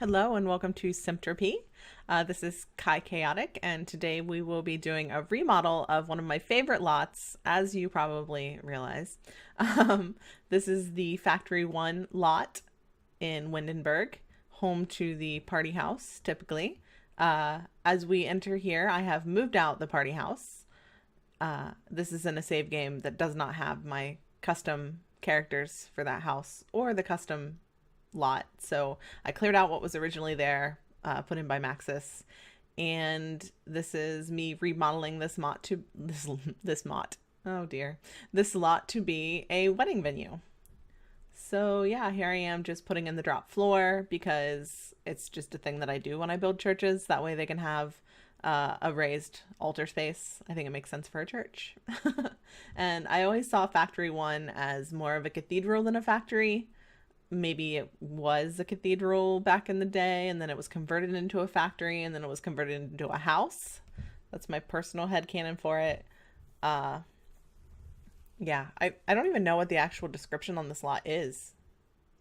Hello and welcome to Symptropy. This is Kai Chaotic, and today we will be doing a remodel of one of my favorite lots, as you probably realize. Um, this is the Factory 1 lot in Windenburg, home to the Party House, typically. As we enter here, I have moved out the Party House. This is in a save game that does not have my custom characters for that house or the custom lot. So I cleared out what was originally there, put in by Maxis, and this is me remodeling this mot to this mot. Oh dear, this lot to be a wedding venue. So yeah, here I am just putting in the drop floor because it's just a thing that I do when I build churches. That way they can have a raised altar space. I think it makes sense for a church. And I always saw Factory 1 as more of a cathedral than a factory. Maybe it was a cathedral back in the day, and then it was converted into a factory, and then it was converted into a house. That's my personal headcanon for it. Uh, yeah, I don't even know what the actual description on this lot is,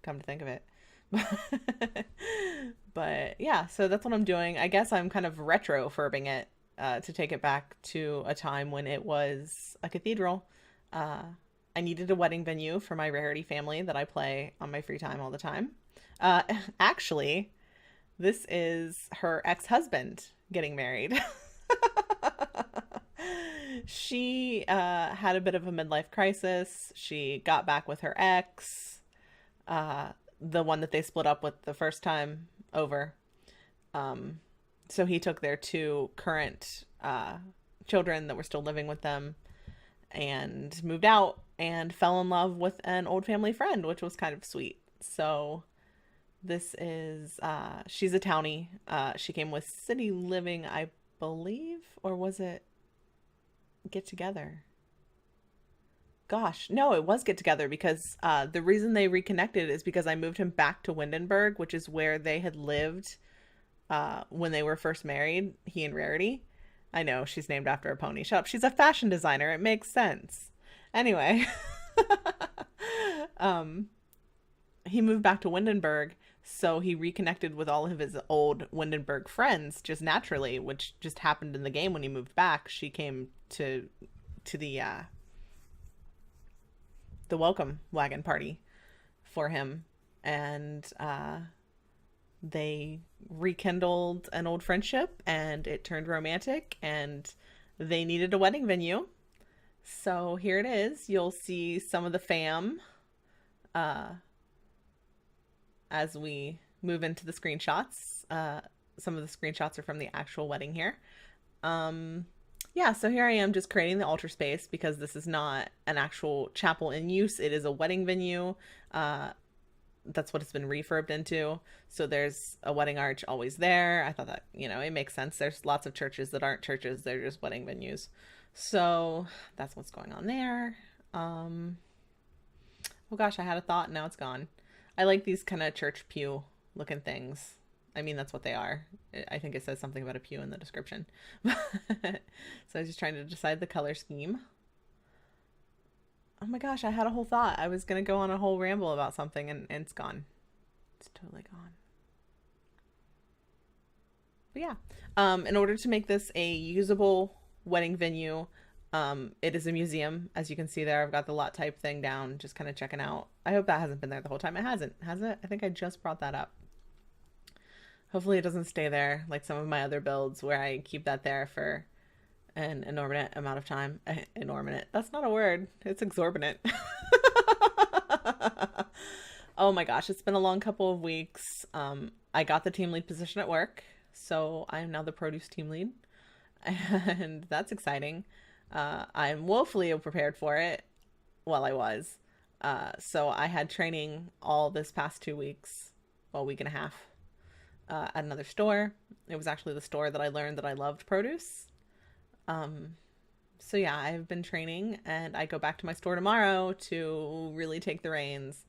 come to think of it. But yeah, so that's what I'm doing. I guess I'm kind of retrofurbing it to take it back to a time when it was a cathedral. Uh, I needed a wedding venue for my Rarity family that I play on my free time all the time. Uh, Actually, this is her ex-husband getting married. She had a bit of a midlife crisis. She got back with her ex, the one that they split up with the first time over. Um, so he took their two current children that were still living with them and moved out and fell in love with an old family friend, which was kind of sweet. So this is she's a townie. She came with City Living, I believe, or was it Get Together? Gosh, no, it was Get Together because the reason they reconnected is because I moved him back to Windenburg, which is where they had lived when they were first married, he and Rarity. I know, she's named after a pony. Shut up. She's a fashion designer. It makes sense. Anyway, um, he moved back to Windenburg, so he reconnected with all of his old Windenburg friends just naturally, which just happened in the game when he moved back. She came to the welcome wagon party for him, and they rekindled an old friendship, and it turned romantic, and they needed a wedding venue. So here it is. You'll see some of the fam uh, as we move into the screenshots. Some of the screenshots are from the actual wedding here. Um, yeah, so here I am just creating the altar space because this is not an actual chapel in use. It is a wedding venue. Uh, that's what it's been refurbed into. So there's a wedding arch always there. I thought that, it makes sense. There's lots of churches that aren't churches. They're just wedding venues. So that's what's going on there. Oh gosh, I had a thought and now it's gone. I like these kind of church pew looking things. I mean, that's what they are. I think it says something about a pew in the description. So I was just trying to decide the color scheme. Oh my gosh, I had a whole thought. I was going to go on a whole ramble about something and it's gone. It's totally gone. But yeah, in order to make this a usable wedding venue, it is a museum. As you can see there, I've got the lot type thing down, just kind of checking out. I hope that hasn't been there the whole time. It hasn't, has it? I think I just brought that up. Hopefully it doesn't stay there like some of my other builds where I keep that there for an inordinate amount of time. Inordinate. That's not a word. It's exorbitant. Oh my gosh, it's been a long couple of weeks. I got the team lead position at work, so I am now the produce team lead, and that's exciting. I'm woefully prepared for it. Well, I was. So I had training all this past 2 weeks, well, week and a half, at another store. It was actually the store that I learned that I loved produce. Um, so yeah, I've been training and I go back to my store tomorrow to really take the reins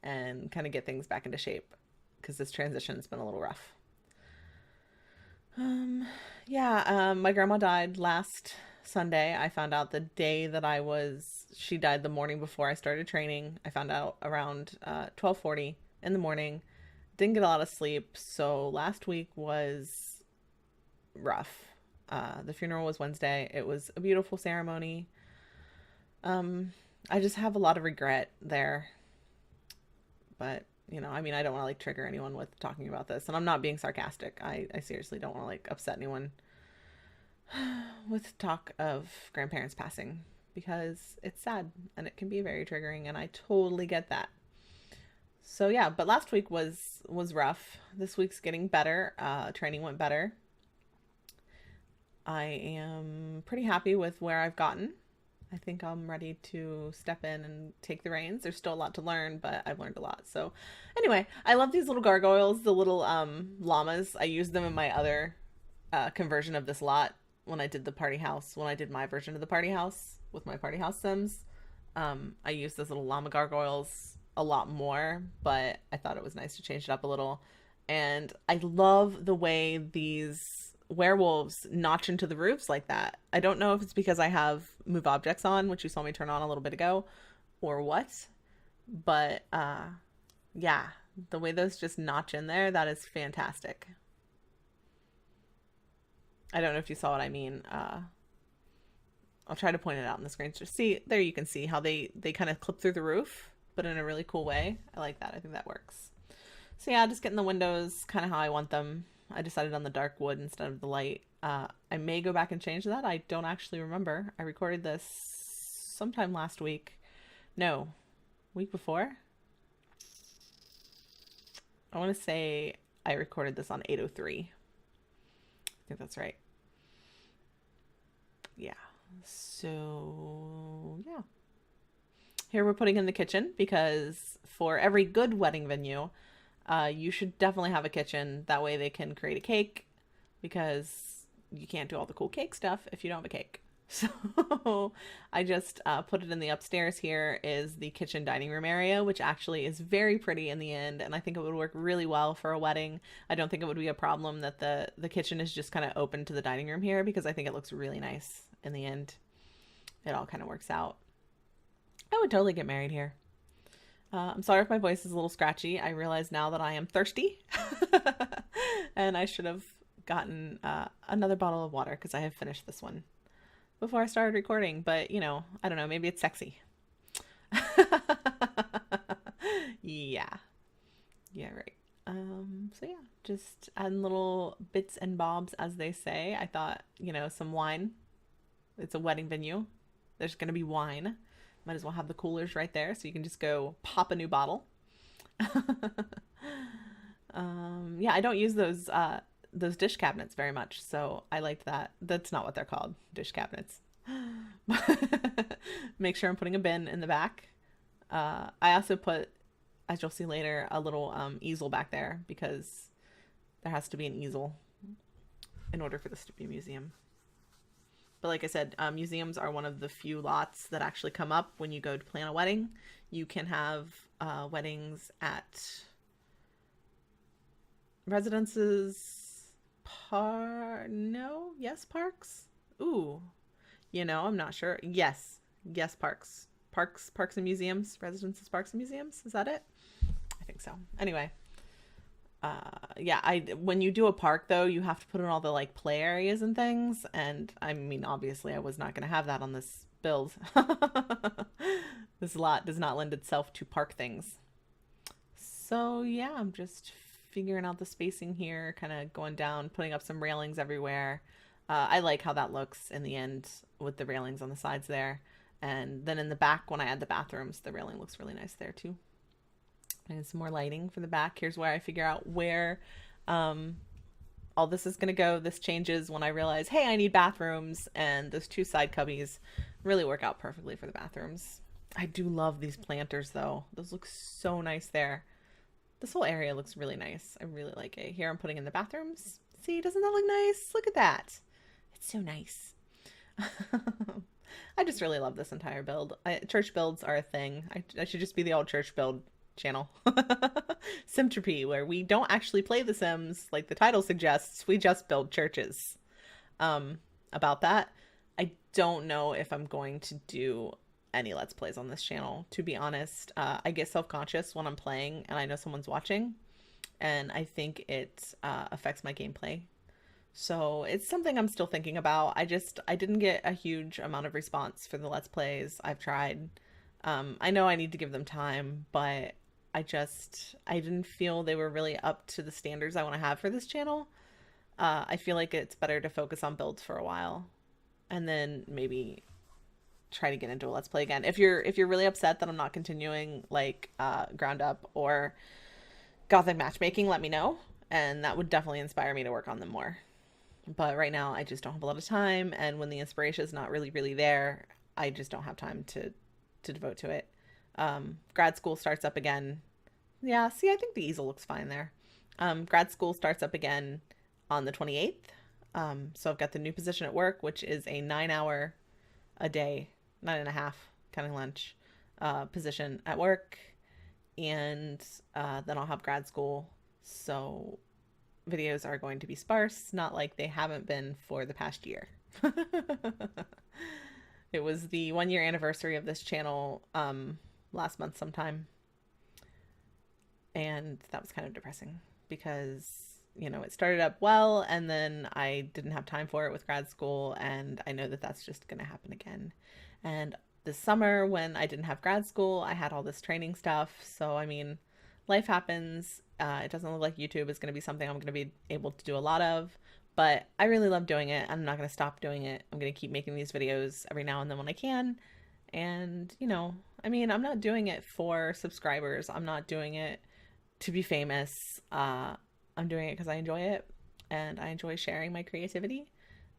and kind of get things back into shape because this transition's been a little rough. Um, yeah, my grandma died last Sunday. I found out the day that she died the morning before I started training. I found out around 12:40 in the morning, Didn't get a lot of sleep, so last week was rough. The funeral was Wednesday. It was a beautiful ceremony. Um, I just have a lot of regret there, but I mean, I don't want to like trigger anyone with talking about this, and I'm not being sarcastic. I seriously don't want to like upset anyone with talk of grandparents passing because it's sad and it can be very triggering, and I totally get that. So yeah, but last week was rough. This week's getting better. Training went better. I am pretty happy with where I've gotten. I think I'm ready to step in and take the reins. There's still a lot to learn, but I've learned a lot. So anyway, I love these little gargoyles, the little llamas. I used them in my other conversion of this lot when I did the party house, when I did my version of the party house with my party house sims. I used those little llama gargoyles a lot more, but I thought it was nice to change it up a little. And I love the way these werewolves notch into the roofs like that. I don't know if it's because I have move objects on, which you saw me turn on a little bit ago, or what, but yeah, the way those just notch in there, that is fantastic. I don't know if you saw what I mean. I'll try to point it out on the screen. Just see there, you can see how they kind of clip through the roof, but in a really cool way. I like that. I think that works. So yeah, just getting the windows kind of how I want them. I decided on the dark wood instead of the light. I may go back and change that. I don't actually remember. I recorded this sometime last week. No, week before. I want to say I recorded this on 8:03. I think that's right. Yeah. So yeah. Here we're putting in the kitchen because for every good wedding venue, you should definitely have a kitchen. That way they can create a cake because you can't do all the cool cake stuff if you don't have a cake. So I just put it in the upstairs. Here is the kitchen dining room area, which actually is very pretty in the end. And I think it would work really well for a wedding. I don't think it would be a problem that the kitchen is just kind of open to the dining room here because I think it looks really nice in the end. It all kind of works out. I would totally get married here. I'm sorry if my voice is a little scratchy. I realize now that I am thirsty and I should have gotten another bottle of water because I have finished this one before I started recording. But, I don't know. Maybe it's sexy. Yeah. Yeah, right. So yeah, just adding little bits and bobs, as they say. I thought, some wine. It's a wedding venue. There's going to be wine. Might as well have the coolers right there so you can just go pop a new bottle. Yeah, I don't use those dish cabinets very much, so I liked that. That's not what they're called, dish cabinets. Make sure I'm putting a bin in the back. I also put, as you'll see later, a little easel back there because there has to be an easel in order for this to be a museum. But like I said, museums are one of the few lots that actually come up when you go to plan a wedding. You can have weddings at residences, parks? Ooh, I'm not sure. Yes, parks. Parks and museums, residences, parks and museums. Is that it? I think so. Anyway, yeah, when you do a park though, you have to put in all the like play areas and things, and I mean obviously I was not going to have that on this build. This lot does not lend itself to park things. So yeah, I'm just figuring out the spacing here, kind of going down, putting up some railings everywhere. I like how that looks in the end with the railings on the sides there, and then in the back when I add the bathrooms, the railing looks really nice there too. And some more lighting for the back. Here's where I figure out where all this is going to go. This changes when I realize, hey, I need bathrooms, and those two side cubbies really work out perfectly for the bathrooms. I do love these planters though. Those look so nice there. This whole area looks really nice. I really like it. Here I'm putting in the bathrooms. See, doesn't that look nice? Look at that. It's so nice. I just really love this entire build. Church builds are a thing. I should just be the old church build channel. Simtropy, where we don't actually play the Sims like the title suggests. We just build churches. About that, I don't know if I'm going to do any Let's Plays on this channel, to be honest. I get self-conscious when I'm playing and I know someone's watching, and I think it affects my gameplay. So it's something I'm still thinking about. I didn't get a huge amount of response for the Let's Plays I've tried. I know I need to give them time, but I didn't feel they were really up to the standards I want to have for this channel. I feel like it's better to focus on builds for a while and then maybe try to get into a Let's Play again. If you're really upset that I'm not continuing like ground up or gothic matchmaking, let me know, and that would definitely inspire me to work on them more. But right now I just don't have a lot of time, and when the inspiration is not really there, I just don't have time to devote to it. Grad school starts up again. Yeah, see, I think the easel looks fine there. Grad school starts up again on the 28th. So I've got the new position at work, which is a 9-hour a day, 9.5 counting lunch, position at work. And then I'll have grad school. So videos are going to be sparse, not like they haven't been for the past year. It was the 1-year anniversary of this channel last month sometime. And that was kind of depressing because, you know, it started up well and then I didn't have time for it with grad school, and I know that that's just going to happen again. And this summer when I didn't have grad school, I had all this training stuff. So, I mean, life happens. It doesn't look like YouTube is going to be something I'm going to be able to do a lot of, but I really love doing it. I'm not going to stop doing it. I'm going to keep making these videos every now and then when I can. And, you know, I mean, I'm not doing it for subscribers. I'm not doing it to be famous. I'm doing it because I enjoy it and I enjoy sharing my creativity,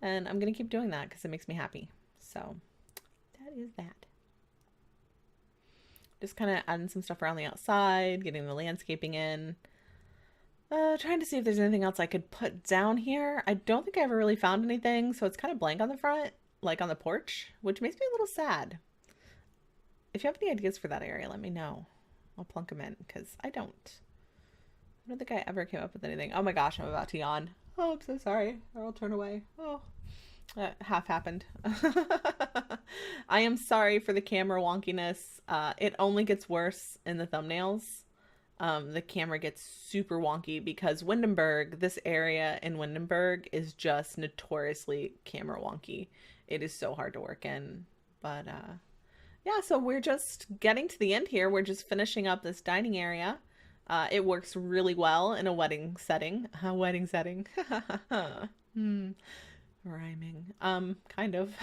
and I'm going to keep doing that because it makes me happy. So that is that. Just kind of adding some stuff around the outside, getting the landscaping in. Trying to see if there's anything else I could put down here. I don't think I ever really found anything, so it's kind of blank on the front, like on the porch, which makes me a little sad. If you have any ideas for that area, let me know. I'll plunk them in, because I don't think I ever came up with anything. Oh my gosh, I'm about to yawn. Oh, I'm so sorry. Or I'll turn away. Oh, that half happened. I am sorry for the camera wonkiness. It only gets worse in the thumbnails. The camera gets super wonky because Windenburg, this area in Windenburg is just notoriously camera wonky. It is so hard to work in. But yeah, so we're just getting to the end here. We're just finishing up this dining area. It works really well in a wedding setting. A wedding setting. Rhyming. Kind of.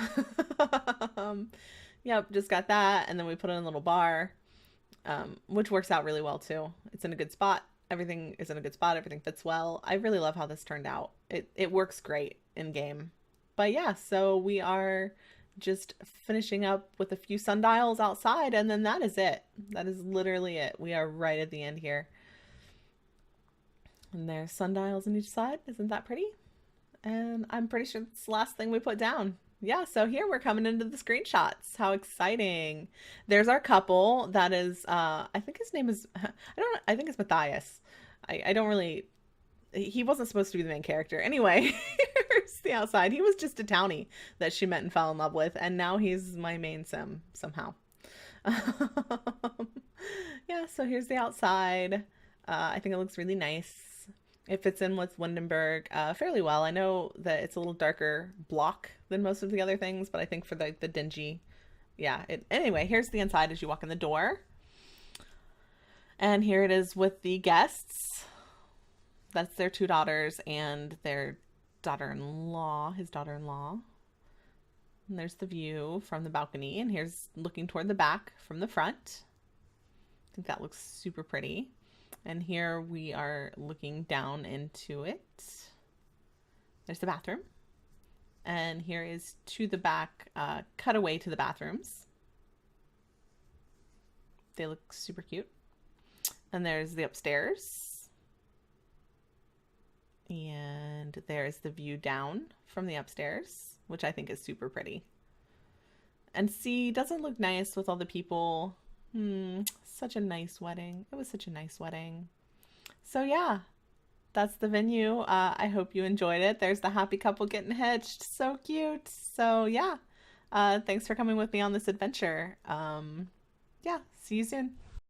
Yep, just got that. And then we put in a little bar, which works out really well too. It's in a good spot. Everything is in a good spot. Everything fits well. I really love how this turned out. It works great in game. But yeah, so we are just finishing up with a few sundials outside, and then that is it. That is literally it. We are right at the end here. And there's sundials on each side. Isn't that pretty? And I'm pretty sure it's the last thing we put down. Yeah, so here we're coming into the screenshots. How exciting. There's our couple. That is, I think his name is, I think it's Matthias. I don't really, he wasn't supposed to be the main character. Anyway, here's the outside. He was just a townie that she met and fell in love with, and now he's my main sim somehow. Yeah, so here's the outside. I think it looks really nice. It fits in with Windenburg fairly well. I know that it's a little darker block than most of the other things, but I think for the dingy, yeah. Anyway, here's the inside as you walk in the door. And here it is with the guests. That's their 2 daughters and their daughter-in-law, his daughter-in-law. And there's the view from the balcony, and here's looking toward the back from the front. I think that looks super pretty. And here we are looking down into it. There's the bathroom. And here is to the back, cutaway to the bathrooms. They look super cute. And there's the upstairs. And there's the view down from the upstairs, which I think is super pretty. And see, doesn't it look nice with all the people? Such a nice wedding. It was such a nice wedding. So yeah, that's the venue. I hope you enjoyed it. There's the happy couple getting hitched. So cute. So yeah, thanks for coming with me on this adventure. Yeah, see you soon.